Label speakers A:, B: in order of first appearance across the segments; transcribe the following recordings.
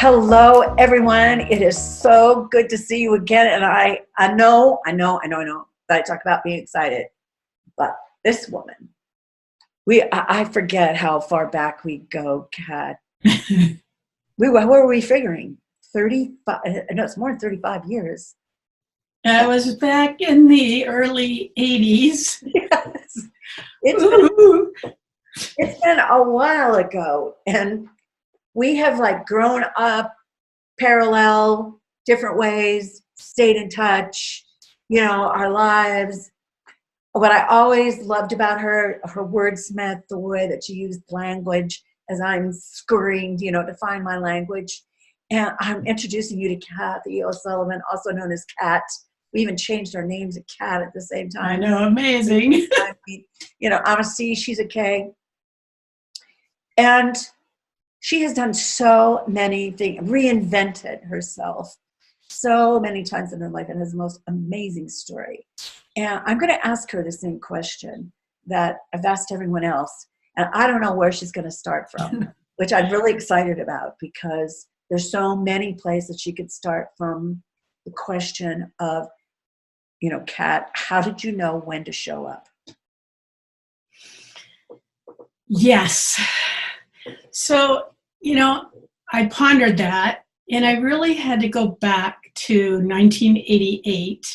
A: Hello, everyone. It is so good to see you again. And I know that I talk about being excited, but this woman, I forget how far back we go, Kat. What were we figuring? 35, no, it's more than 35 years.
B: I was back in the early 80s.
A: Yes. It's been a while ago. And we have grown up parallel, different ways, stayed in touch, our lives. What I always loved about her wordsmith, the way that she used language as I'm scurrying, to find my language. And I'm introducing you to Kathy O'Sullivan, also known as Kat. We even changed our names to Kat at the same time.
B: I know, amazing.
A: I'm a C, she's a K. And she has done so many things, reinvented herself so many times in her life, and has the most amazing story. And I'm going to ask her the same question that I've asked everyone else. And I don't know where she's going to start from, which I'm really excited about, because there's so many places she could start from. The question of, Kat, how did you know when to show up?
B: Yes. So, I pondered that, and I really had to go back to 1988,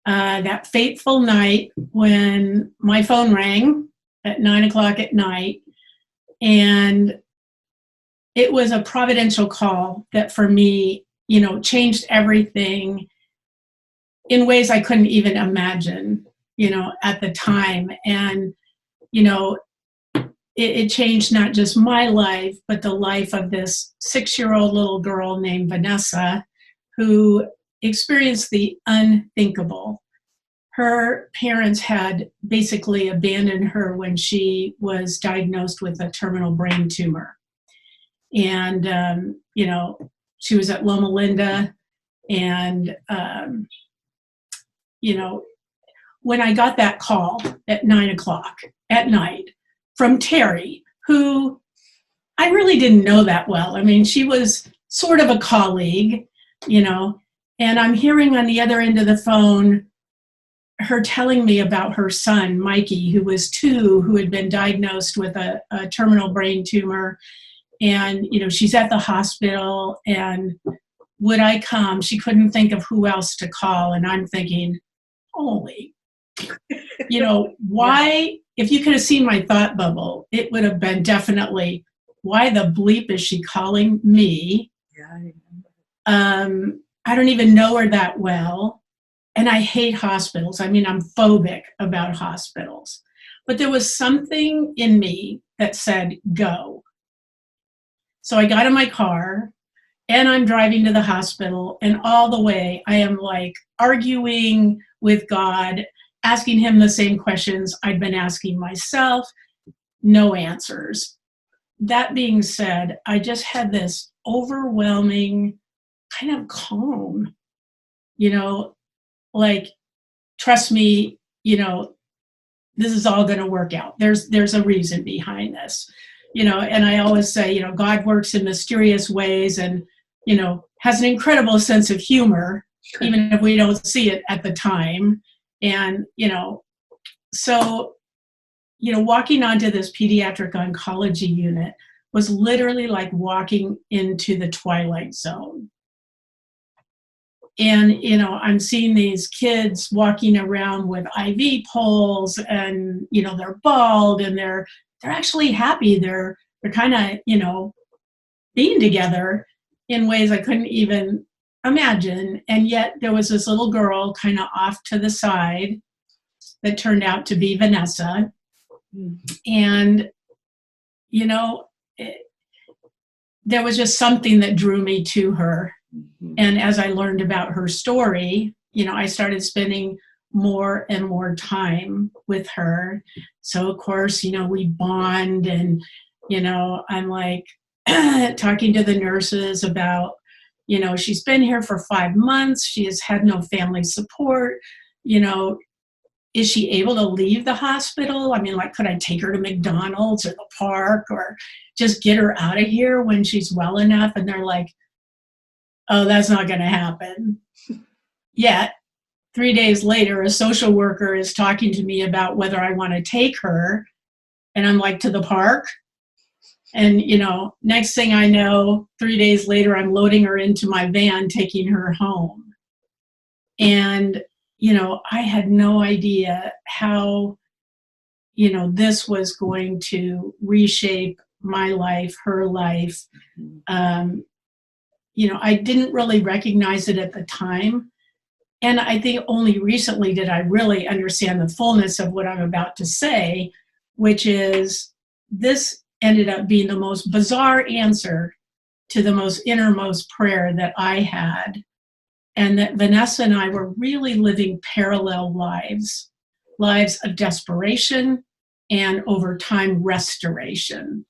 B: that fateful night when my phone rang at 9:00 at night, and it was a providential call that for me, changed everything in ways I couldn't even imagine, at the time. And, it changed not just my life, but the life of this 6-year-old little girl named Vanessa, who experienced the unthinkable. Her parents had basically abandoned her when she was diagnosed with a terminal brain tumor. And, she was at Loma Linda. And, when I got that call at 9:00 at night from Terry, who I really didn't know that well. I mean, she was sort of a colleague, and I'm hearing on the other end of the phone her telling me about her son, Mikey, who was 2, who had been diagnosed with a terminal brain tumor. And, she's at the hospital, and would I come? She couldn't think of who else to call. And I'm thinking, holy, why, if you could have seen my thought bubble, it would have been definitely, why the bleep is she calling me?
A: Yeah,
B: I don't even know her that well. And I hate hospitals. I mean, I'm phobic about hospitals. But there was something in me that said, go. So I got in my car, and I'm driving to the hospital, and all the way I am arguing with God, asking him the same questions I'd been asking myself, no answers. That being said, I just had this overwhelming kind of calm, trust me, this is all going to work out. There's a reason behind this, and I always say, God works in mysterious ways, and, has an incredible sense of humor, even if we don't see it at the time. And, so, walking onto this pediatric oncology unit was literally like walking into the twilight zone. And, I'm seeing these kids walking around with IV poles, and, they're bald, and they're actually happy. They're kind of, being together in ways I couldn't even imagine. And yet there was this little girl kind of off to the side that turned out to be Vanessa. And, there was just something that drew me to her. And as I learned about her story, I started spending more and more time with her. So of course, we bond, and, I'm talking to the nurses about, she's been here for 5 months. She has had no family support. is she able to leave the hospital? I mean, like, could I take her to McDonald's or the park or just get her out of here when she's well enough? And they're like, oh, that's not going to happen. Yet, 3 days later, a social worker is talking to me about whether I want to take her. And I'm like, to the park? And, next thing I know, 3 days later, I'm loading her into my van, taking her home. And, I had no idea how, this was going to reshape my life, her life. I didn't really recognize it at the time. And I think only recently did I really understand the fullness of what I'm about to say, which is this ended up being the most bizarre answer to the most innermost prayer that I had. And that Vanessa and I were really living parallel lives of desperation and over time restoration.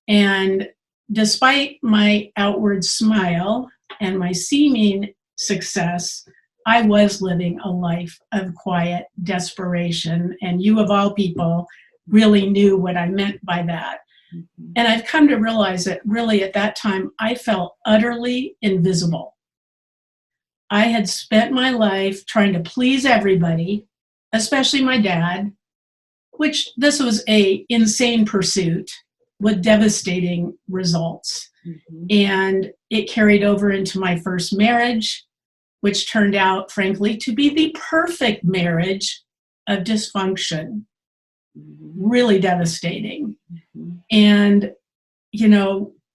B: And despite my outward smile and my seeming success, I was living a life of quiet desperation. And you, of all people, really knew what I meant by that. Mm-hmm. And I've come to realize that really at that time, I felt utterly invisible. I had spent my life trying to please everybody, especially my dad, which this was an insane pursuit with devastating results. Mm-hmm. And it carried over into my first marriage, which turned out, frankly, to be the perfect marriage of dysfunction. Mm-hmm. Really devastating. Mm-hmm. And,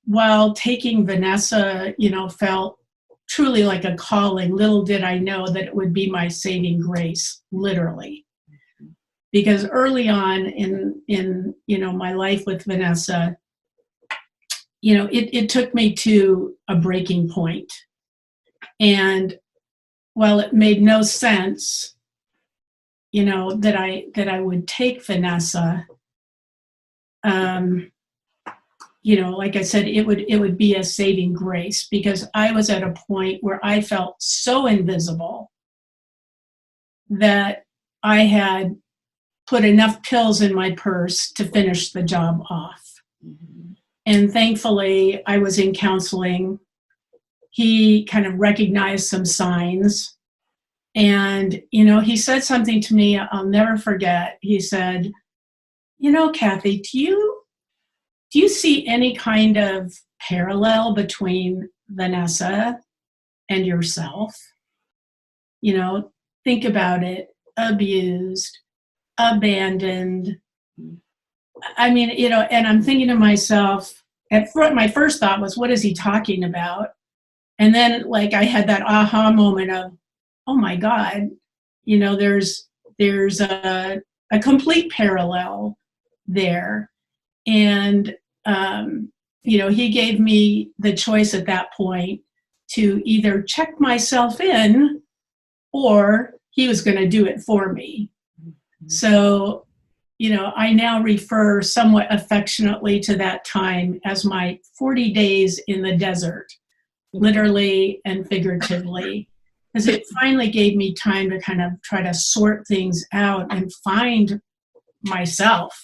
B: while taking Vanessa, felt truly like a calling, little did I know that it would be my saving grace, literally. Mm-hmm. Because early on in my life with Vanessa, it took me to a breaking point. And while it made no sense, that I would take Vanessa, like I said, it would be a saving grace, because I was at a point where I felt so invisible that I had put enough pills in my purse to finish the job off. Mm-hmm. And thankfully, I was in counseling. He kind of recognized some signs. And, he said something to me I'll never forget. He said, Kathy, do you see any kind of parallel between Vanessa and yourself? Think about it. Abused, abandoned. I mean, and I'm thinking to myself, my first thought was, what is he talking about? And then, I had that aha moment of, oh my God, there's a complete parallel there. And, he gave me the choice at that point to either check myself in, or he was going to do it for me. Mm-hmm. So, I now refer somewhat affectionately to that time as my 40 days in the desert, literally and figuratively, because it finally gave me time to kind of try to sort things out and find myself,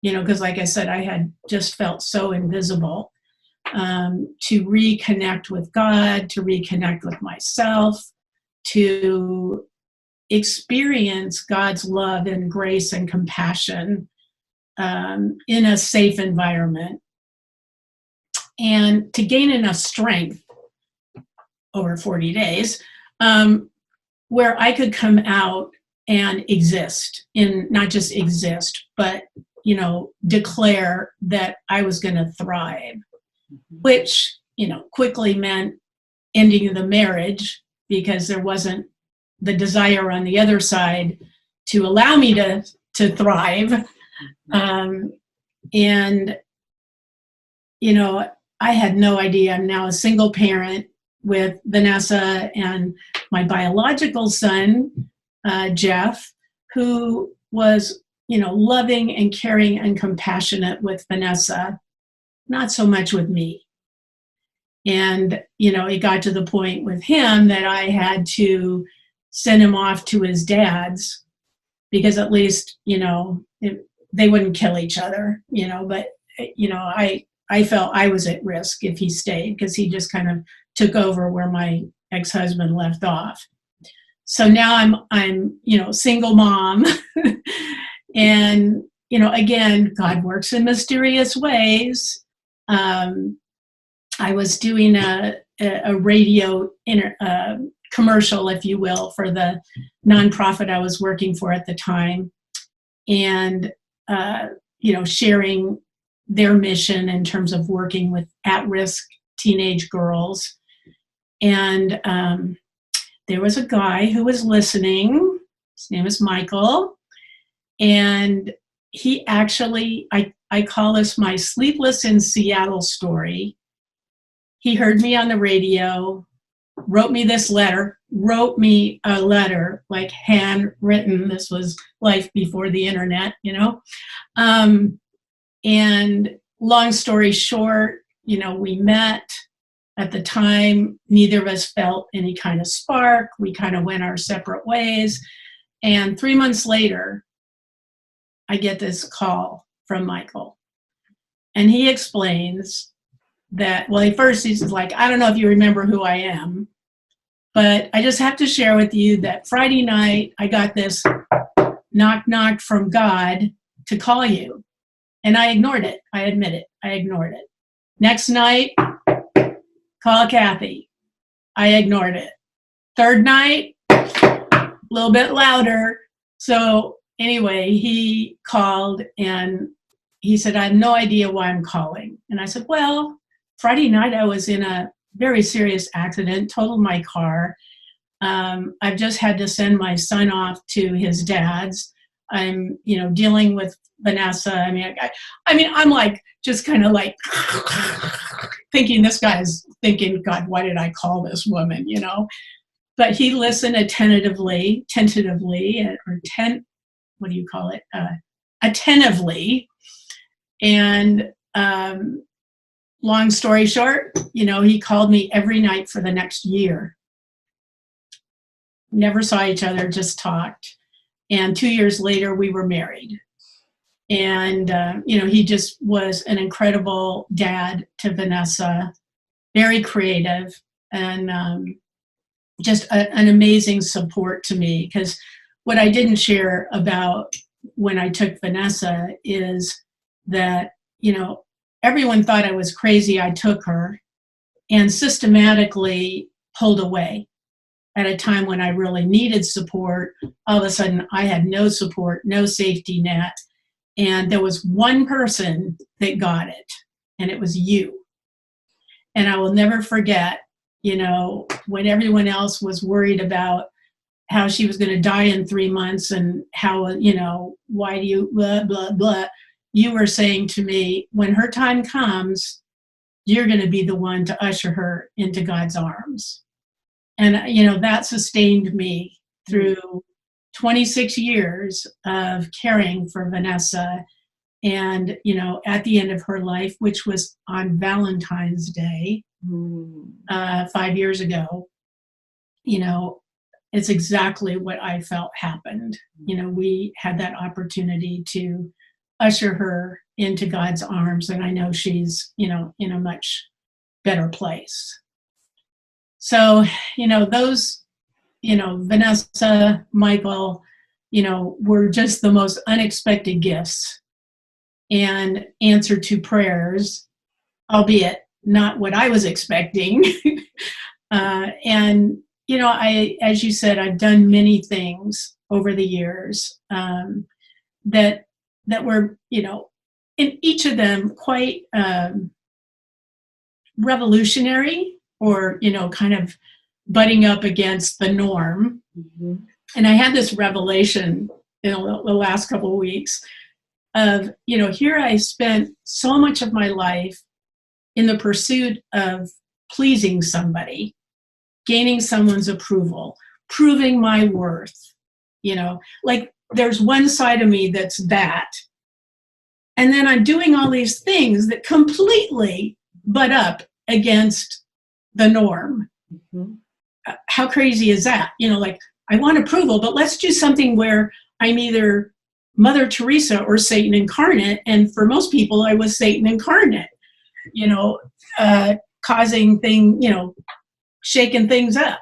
B: because like I said, I had just felt so invisible, to reconnect with God, to reconnect with myself, to experience God's love and grace and compassion in a safe environment, and to gain enough strength over 40 days where I could come out and exist, not just exist, but declare that I was going to thrive, mm-hmm. which quickly meant ending the marriage, because there wasn't the desire on the other side to allow me to thrive. Mm-hmm. And I had no idea. I'm now a single parent with Vanessa and my biological son, Jeff, who was, loving and caring and compassionate with Vanessa, not so much with me. And, it got to the point with him that I had to send him off to his dad's because at least, they wouldn't kill each other, but, I felt I was at risk if he stayed, because he just kind of took over where my ex-husband left off. So now I'm single mom. And, again, God works in mysterious ways. I was doing a radio commercial, if you will, for the nonprofit I was working for at the time, and sharing their mission in terms of working with at-risk teenage girls. And there was a guy who was listening. His name is Michael, and he actually, I call this my Sleepless in Seattle story. He heard me on the radio, wrote me a letter, like handwritten. This was life before the internet, and long story short, we met. At the time, neither of us felt any kind of spark. We kind of went our separate ways. And 3 months later, I get this call from Michael. And he explains that, well, he's like, I don't know if you remember who I am, but I just have to share with you that Friday night, I got this knock from God to call you. And I ignored it. I admit it. I ignored it. Next night, call Kathy. I ignored it. Third night, a little bit louder. So anyway, he called and he said, I have no idea why I'm calling. And I said, well, Friday night I was in a very serious accident, totaled my car. I've just had to send my son off to his dad's. I'm, dealing with Vanessa. I mean, I'm like, just kind of like thinking this guy's thinking, God, why did I call this woman, But he listened attentively, attentively. And long story short, he called me every night for the next year. Never saw each other, just talked. And 2 years later, we were married. And, he just was an incredible dad to Vanessa, very creative, and just an amazing support to me. Because what I didn't share about when I took Vanessa is that, everyone thought I was crazy. I took her and systematically pulled away at a time when I really needed support. All of a sudden, I had no support, no safety net. And there was one person that got it, and it was you. And I will never forget, when everyone else was worried about how she was going to die in 3 months and how, why do you, blah, blah, blah. You were saying to me, when her time comes, you're going to be the one to usher her into God's arms. And, that sustained me through 26 years of caring for Vanessa. And, at the end of her life, which was on Valentine's Day, 5 years ago, it's exactly what I felt happened. We had that opportunity to usher her into God's arms. And I know she's, in a much better place. So, those, Vanessa, Michael, were just the most unexpected gifts and answer to prayers, albeit not what I was expecting. And, as you said, I've done many things over the years that were, in each of them quite revolutionary, or, kind of butting up against the norm. Mm-hmm. And I had this revelation in the last couple of weeks of, here I spent so much of my life in the pursuit of pleasing somebody, gaining someone's approval, proving my worth, like there's one side of me that's that. And then I'm doing all these things that completely butt up against the norm. Mm-hmm. How crazy is that? Like, I want approval, but let's do something where I'm either Mother Teresa or Satan incarnate. And for most people, I was Satan incarnate, you know, causing shaking things up.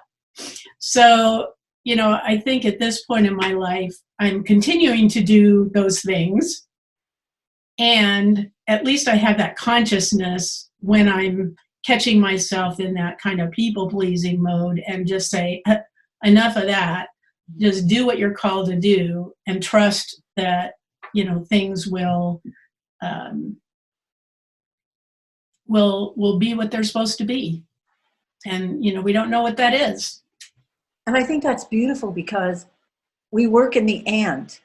B: So, I think at this point in my life, I'm continuing to do those things. And at least I have that consciousness when I'm catching myself in that kind of people pleasing mode, and just say, enough of that. Just do what you're called to do and trust that, things will be what they're supposed to be. And, we don't know what that is.
A: And I think that's beautiful, because we work in the and.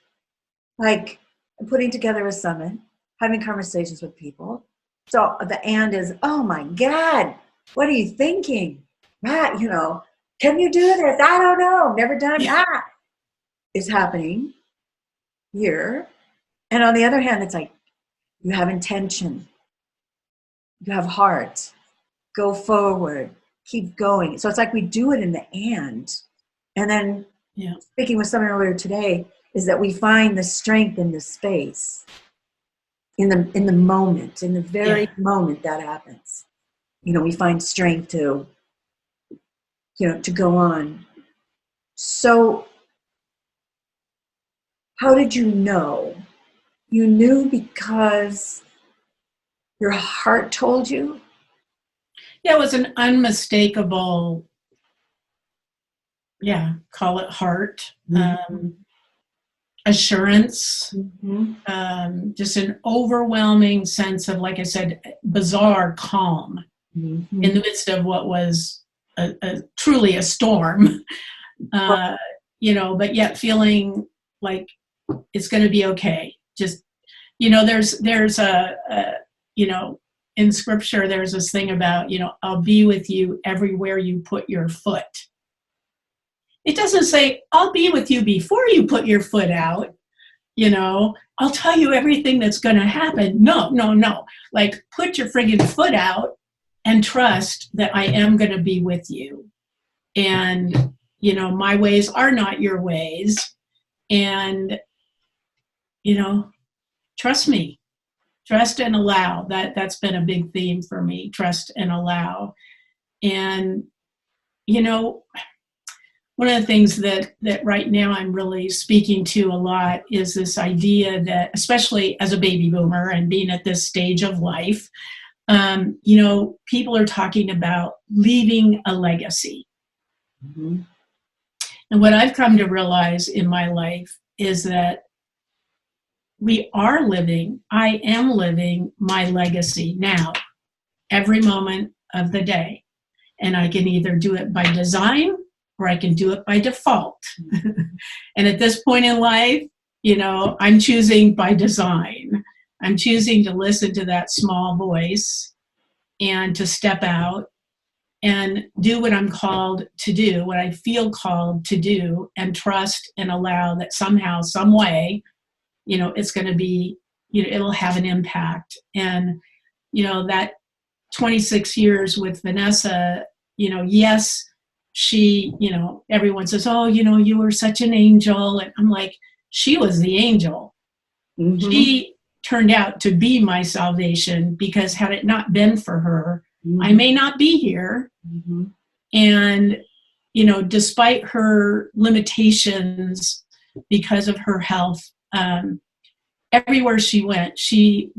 A: Like putting together a summit, having conversations with people. So the and is, oh my God, what are you thinking? That, can you do this? I don't know. Never done that. Is happening here. And on the other hand, it's like, you have intention. You have heart. Go forward. Keep going. So it's like we do it in the and. And then speaking with someone earlier today, is that we find the strength in the space, in the moment, in the very moment that happens. We find strength to go on. So how did you know? You knew because your heart told you?
B: Yeah, it was an unmistakable, call it heart, assurance, just an overwhelming sense of, like I said, bizarre calm in the midst of what was truly a storm, but yet feeling like it's going to be okay. Just, there's in scripture, there's this thing about, I'll be with you everywhere you put your foot. It doesn't say, I'll be with you before you put your foot out. I'll tell you everything that's going to happen. No. Like, put your friggin' foot out and trust that I am going to be with you. And, my ways are not your ways. And, trust me. Trust and allow. That's been a big theme for me. Trust and allow. And, one of the things that right now I'm really speaking to a lot is this idea that, especially as a baby boomer and being at this stage of life, people are talking about leaving a legacy. And what I've come to realize in my life is that I am living my legacy now, every moment of the day. And I can either do it by design, or I can do it by default. And at this point in life, I'm choosing by design. I'm choosing to listen to that small voice and to step out and do what I'm called to do, what I feel called to do, and trust and allow that somehow, some way, it's going to be, it'll have an impact. And, that 26 years with Vanessa, yes, she, everyone says, oh, you were such an angel. And I'm like, she was the angel. She turned out to be my salvation, because had it not been for her, I may not be here. And, despite her limitations because of her health, everywhere she went, she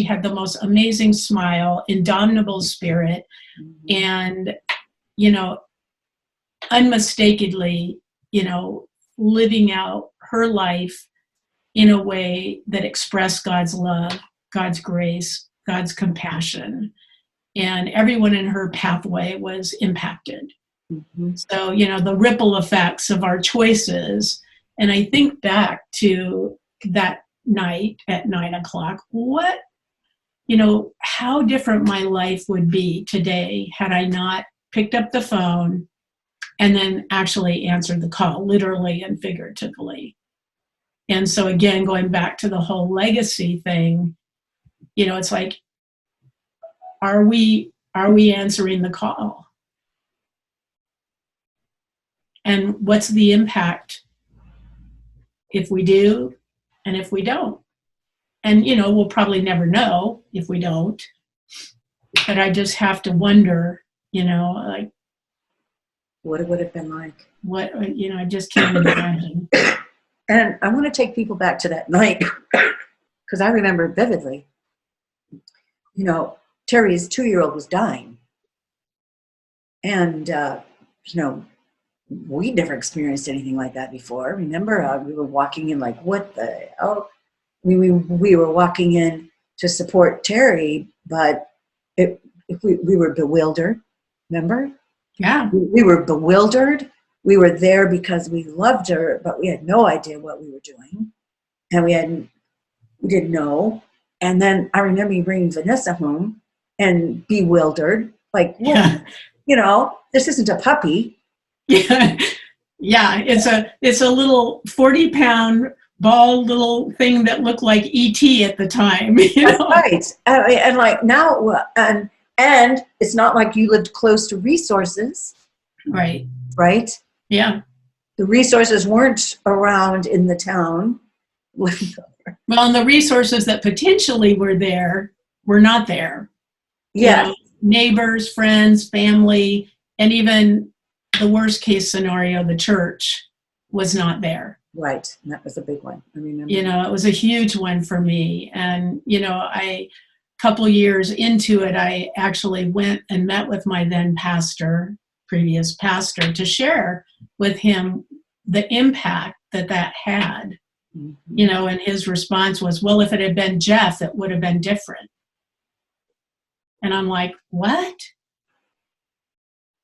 B: had the most amazing smile, indomitable spirit, and, unmistakably, living out her life in a way that expressed God's love, God's grace, God's compassion. And everyone in her pathway was impacted. So, the ripple effects of our choices. And I think back to that night at 9:00, how different my life would be today had I not picked up the phone and then actually answered the call, literally and figuratively. And so again, going back to the whole legacy thing, it's like, are we answering the call? And what's the impact if we do and if we don't. And, we'll probably never know if we don't. But I just have to wonder, like,
A: what it would have been like.
B: what, I just can't imagine.
A: And I want to take people back to that night because I remember vividly. Terry's 2-year-old was dying. And, we'd never experienced anything like that before. Remember, we were walking in like, what the hell? We were walking in to support Terry, but we were bewildered. Remember?
B: Yeah.
A: We were bewildered. We were there because we loved her, but we had no idea what we were doing. And we didn't know. And then I remember you bringing Vanessa home and bewildered. Like, what?
B: Yeah.
A: This isn't a puppy.
B: Yeah. Yeah. It's a little 40-pound bald little thing that looked like E.T. at the time.
A: That's right. And like now, and it's not like you lived close to resources.
B: Right.
A: Right?
B: Yeah.
A: The resources weren't around in the town.
B: Well, and the resources that potentially were there were not there.
A: Yeah.
B: Neighbors, friends, family, and even the worst case scenario, the church was not there.
A: Right. And that was a big one. I remember.
B: It was a huge one for me. And, a couple years into it, I actually went and met with my then previous pastor, to share with him the impact that had.
A: Mm-hmm.
B: And his response was, well, if it had been Jeff, it would have been different. And I'm like, what?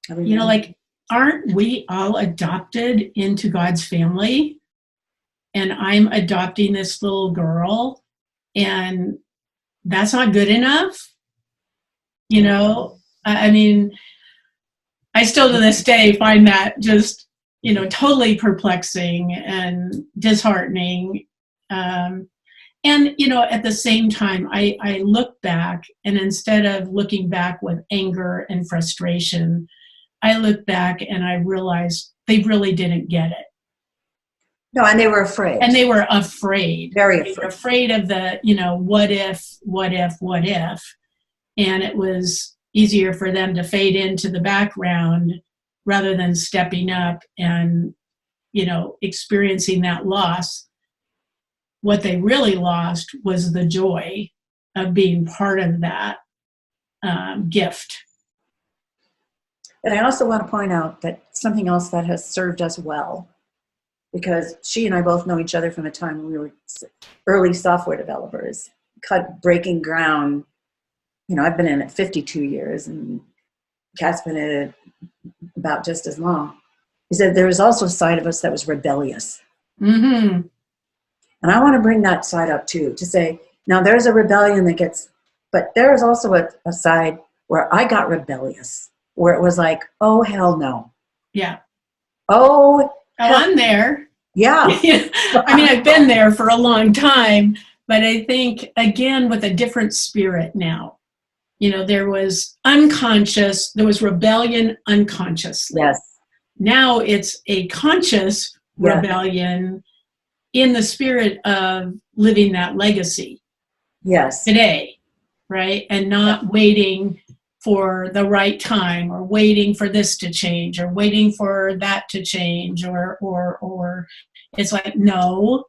B: Like, aren't we all adopted into God's family? And I'm adopting this little girl, and that's not good enough. I mean, I still to this day find that just, totally perplexing and disheartening. And, at the same time, I look back, and instead of looking back with anger and frustration, I look back and I realize they really didn't get it.
A: No, and they were afraid.
B: And they were afraid.
A: Very
B: afraid. They were afraid of the, what if. And it was easier for them to fade into the background rather than stepping up and, experiencing that loss. What they really lost was the joy of being part of that gift.
A: And I also want to point out that something else that has served us well, because she and I both know each other from the time when we were early software developers, breaking ground. I've been in it 52 years, and Kat's been in it about just as long. He said there was also a side of us that was rebellious.
B: Mm-hmm.
A: And I want to bring that side up too, to say, now there's a rebellion but there is also a side where I got rebellious, where it was like, oh, hell no.
B: Yeah.
A: Oh,
B: I'm there.
A: Yeah.
B: I mean, I've been there for a long time, but I think, again, with a different spirit now. There was rebellion unconsciously.
A: Yes.
B: Now it's a conscious rebellion in the spirit of living that legacy.
A: Yes.
B: Today, right? And not waiting for the right time, or waiting for this to change, or waiting for that to change, or it's like, no,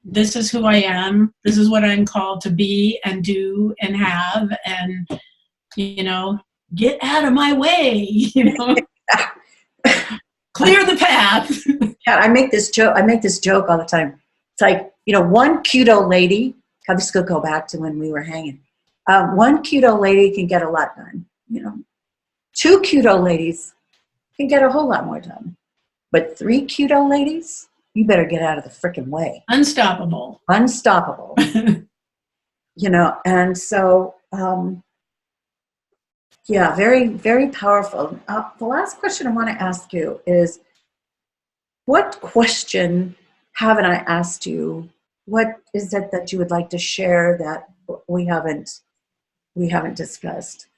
B: this is who I am. This is what I'm called to be and do and have, and, get out of my way, clear the path.
A: Yeah, I make this joke all the time. It's like, one cute old lady, this could go back to when we were hanging. One cute old lady can get a lot done. 2 cute old ladies can get a whole lot more done. But 3 cute old ladies, you better get out of the frickin' way.
B: Unstoppable.
A: And so, very, very powerful. The last question I want to ask you is, what question haven't I asked you? What is it that you would like to share that we haven't discussed?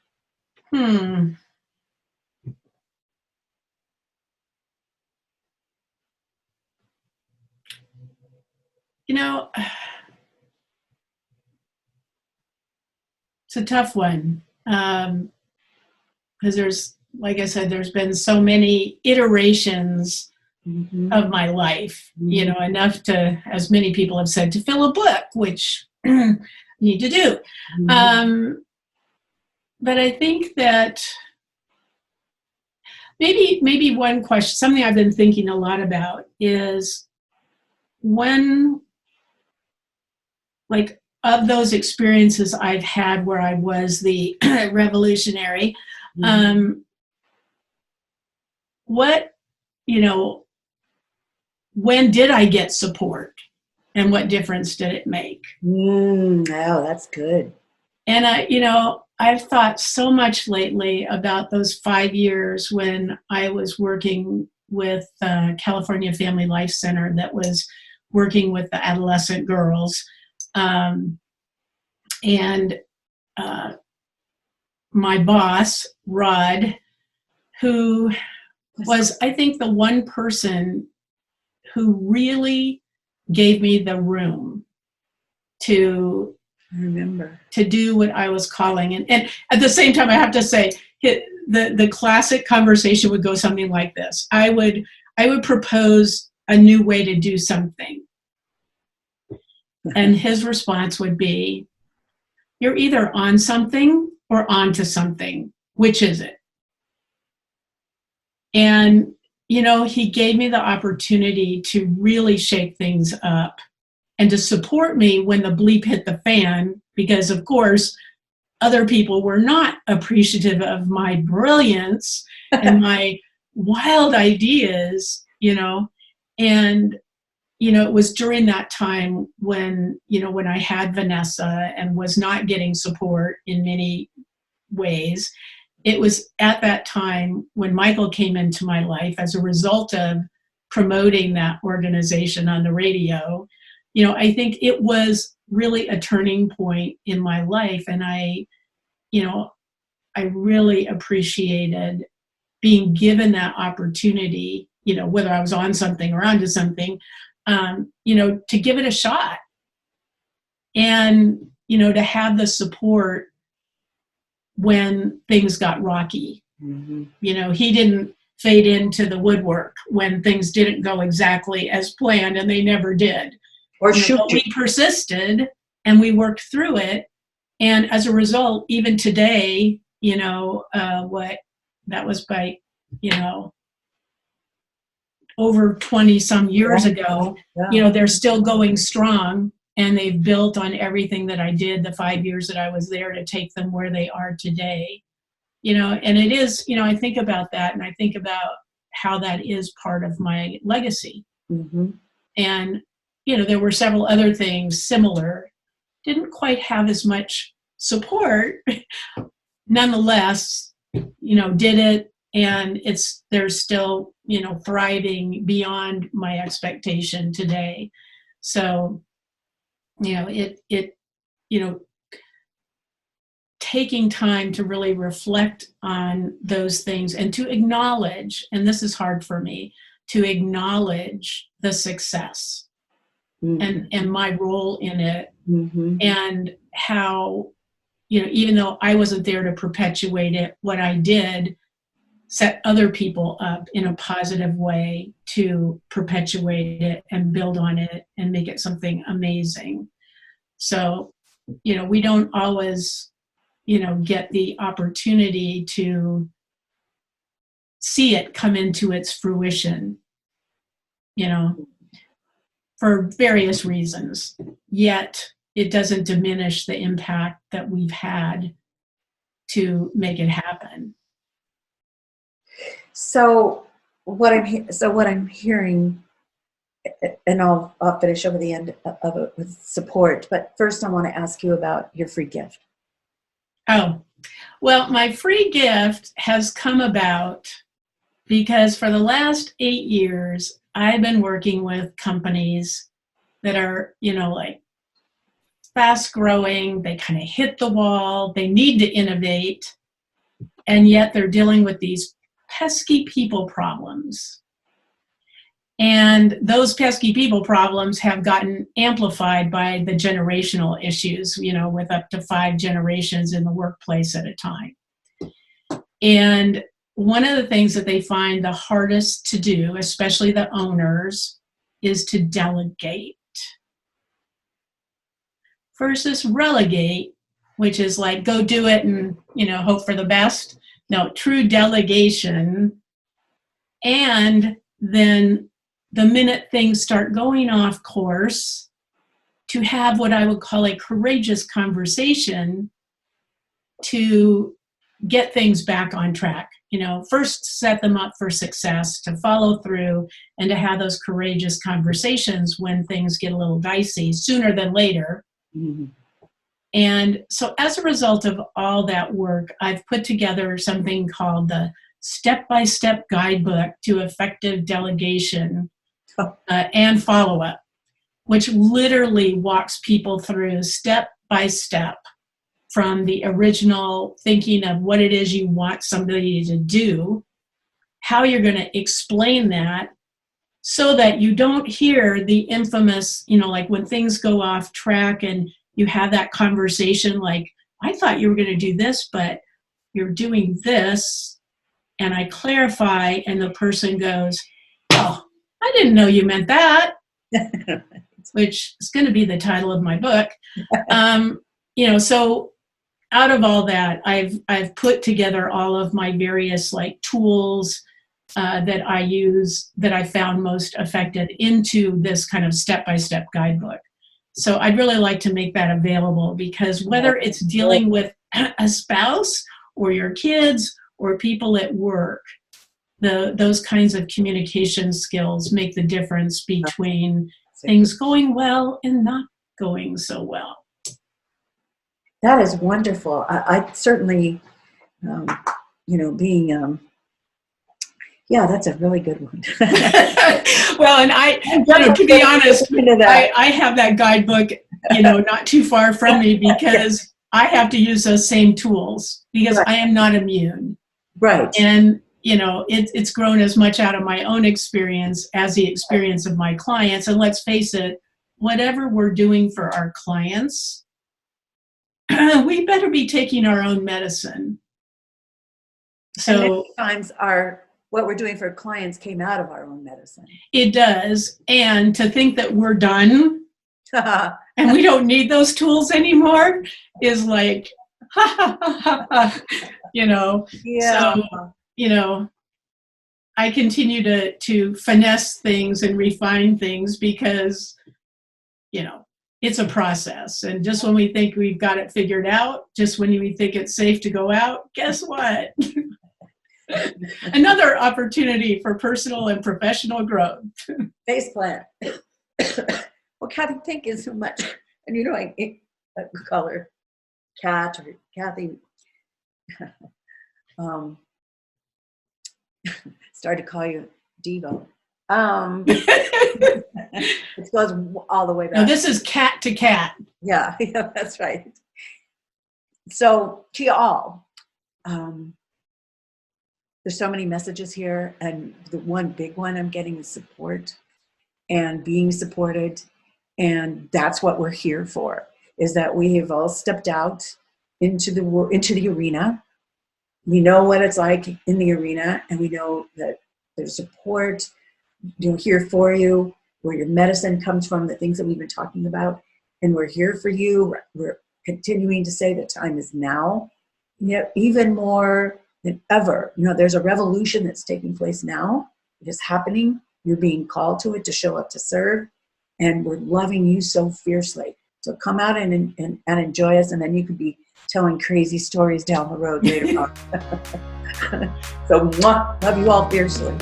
B: You know, it's a tough one. Because there's, like I said, there's been so many iterations of my life, you know, enough to, as many people have said, to fill a book, which I need to do. But I think that maybe one question, something I've been thinking a lot about is when, like, of those experiences I've had where I was the revolutionary, what, you know, when did I get support and what difference did it make?
A: Oh, that's good.
B: And I've thought so much lately about those 5 years when I was working with California Family Life Center that was working with the adolescent girls. And my boss, Rod, who was, I think, the one person who really gave me the room to do what I was calling. And at the same time, I have to say, the classic conversation would go something like this. I would propose a new way to do something. And his response would be, you're either on something or onto something. Which is it? And, you know, he gave me the opportunity to really shake things up and to support me when the bleep hit the fan, because, of course, other people were not appreciative of my brilliance and my wild ideas, you know. And, you know, it was during that time when, you know, when I had Vanessa and was not getting support in many ways. It was at that time when Michael came into my life as a result of promoting that organization on the radio. You know, I think it was really a turning point in my life. And I really appreciated being given that opportunity, you know, whether I was on something or onto something, you know, to give it a shot. And, you know, to have the support when things got rocky. You know, he didn't fade into the woodwork when things didn't go exactly as planned, and they never did.
A: Or
B: we persisted and we worked through it. And as a result, even today, you know, that was by, you know, over 20 some years ago, you know, they're still going strong, and they've built on everything that I did the 5 years that I was there to take them where they are today. You know, and it is, you know, I think about that, and I think about how that is part of my legacy. And, you know, there were several other things similar, didn't quite have as much support, nonetheless, you know, did it, and they're still, you know, thriving beyond my expectation today. So, you know, you know, taking time to really reflect on those things and to acknowledge, and this is hard for me, to acknowledge the success and my role in it, and how, you know, even though I wasn't there to perpetuate it, what I did set other people up in a positive way to perpetuate it and build on it and make it something amazing. So, you know, we don't always, you know, get the opportunity to see it come into its fruition, you know, for various reasons. Yet it doesn't diminish the impact that we've had to make it happen.
A: So what I'm hearing, and I'll finish over the end of it with support, but first I want to ask you about your free gift.
B: Oh, well, my free gift has come about because for the last 8 years, I've been working with companies that are, you know, like fast growing, they kind of hit the wall, they need to innovate, and yet they're dealing with these pesky people problems. And those pesky people problems have gotten amplified by the generational issues, with up to 5 generations in the workplace at a time. And one of the things that they find the hardest to do, especially the owners, is to delegate versus relegate, which is like go do it and hope for the best. No, true delegation. And then the minute things start going off course, to have what I would call a courageous conversation to get things back on track. First set them up for success, to follow through, and to have those courageous conversations when things get a little dicey sooner than later. Mm-hmm. And so as a result of all that work, I've put together something called the Step-by-Step Guidebook to Effective Delegation and Follow-Up, which literally walks people through step by step from the original thinking of what it is you want somebody to do, how you're going to explain that so that you don't hear the infamous, like when things go off track and you have that conversation like, I thought you were going to do this, but you're doing this. And I clarify, and the person goes, oh, I didn't know you meant that, which is going to be the title of my book. So out of all that, I've put together all of my various tools that I use that I found most effective into this kind of step-by-step guidebook. So I'd really like to make that available, because whether it's dealing with a spouse or your kids or people at work, those kinds of communication skills make the difference between things going well and not going so well.
A: That is wonderful. I certainly, being, that's a really good one.
B: Well, and to be honest, I have that guidebook, not too far from me, because I have to use those same tools because I am not immune.
A: Right.
B: And, it's grown as much out of my own experience as the experience of my clients. And let's face it, whatever we're doing for our clients, we better be taking our own medicine. So
A: many times what we're doing for clients came out of our own medicine.
B: It does. And to think that we're done and we don't need those tools anymore is like,
A: Yeah.
B: So, I continue to finesse things and refine things because, it's a process. And just when we think we've got it figured out, just when we think it's safe to go out, guess what? Another opportunity for personal and professional growth.
A: Face plant. Well, Kathy, thank you so much. And I call her Kat or Kathy. Started to call you Devo. It goes all the way back.
B: No, this is cat to cat.
A: Yeah, that's right. So to you all, there's so many messages here, and the one big one I'm getting is support and being supported, and that's what we're here for. Is that we have all stepped out into the arena. We know what it's like in the arena, and we know that there's support, here for you, where your medicine comes from, the things that we've been talking about, and we're here for you. We're continuing to say that time is now, even more than ever. There's a revolution that's taking place now. It is happening. You're being called to it, to show up, to serve, and we're loving you so fiercely. So come out and enjoy us, and then you could be telling crazy stories down the road later on. So love you all fiercely.